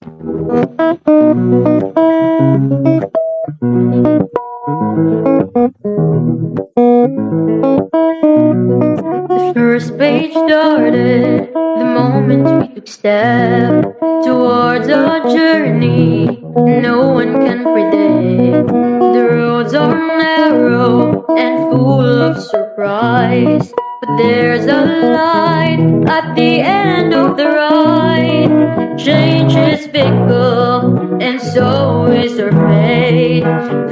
The first page started the moment we took step towards a journey no one can predict. The roads are narrow and full of surprise, but there's a light at the end of the ride. Change is fickle, and so is our fate.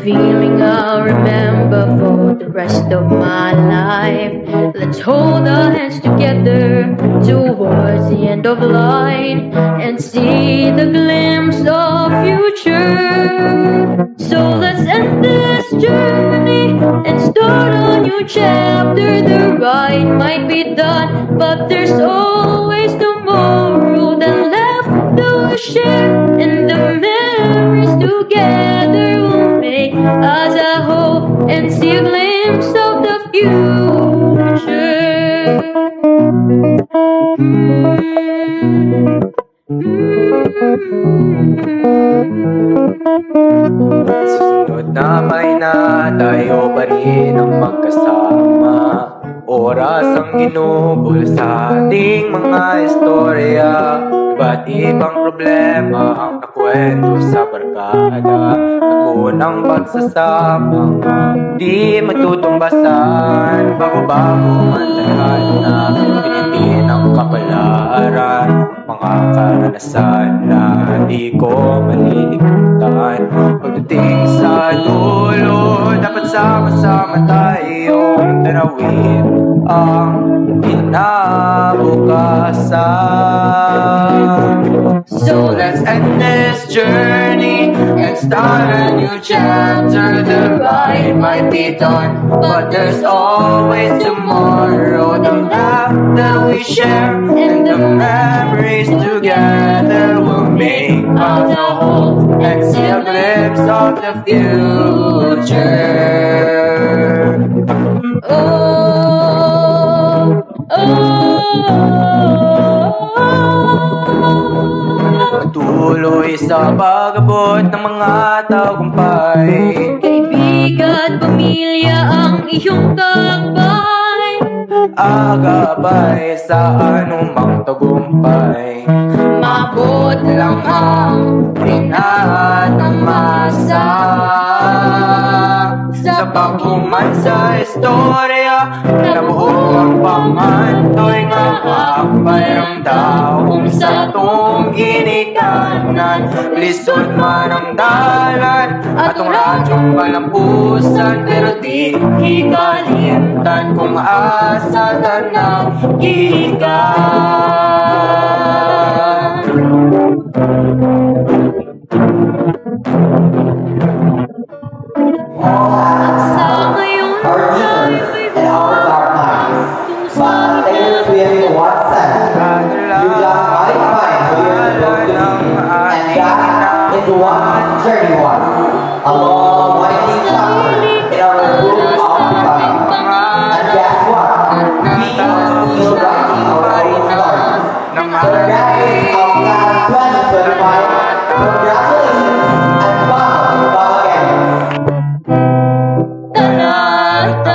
Feeling I'll remember for the rest of my life. Let's hold our hands together towards the end of line and see the glimpse of future. So let's end this journey and start a new chapter. The ride might be done, but there's always tomorrow that left that we share, and the memories together will make us a whole and see a glimpse of the future. Susunod na may na tayo pa rin ang magkasama. Oras ang ginugol sa ating mga istorya. Iba't ibang problema ang nakwento sa barkada. Nagunang pagsasamang di magtutumbasan. Bago-bago ang tadhana, pinitin ang kapalaran. Mga karanasan na di ko malilimutan. Pagdating sa dulo, dapat sama-sama tayong tanawin ang kinabukasan. So let's end this journey and start a new chapter. The ride might be done, but there's always tomorrow. The laugh that we share and the memories together will make us a whole and see a glimpse of the future. Patuloy sa pag-abot ng mga tagumpay. Kaibigan, pamilya ang iyong gabay. Agabay sa anumang tagumpay. Mabot lang ang Pinatamasa sa pagkuman sa istorya. Nabuo ang pamantoy nga kapayramdam sa atong ginikanan. Lisod man ang dalan atong radyong palampusan, pero di hikalimtan kung asa tanang gikan. Sa ngayon tayo'y buhay kung saan Really one second. You just modify who you're supposed to be. And that is one journey one. A long winding chapter in our book of life. And guess what? We are still writing our own stories. The graduates of class 2025, congratulations and welcome back again. Ta-da!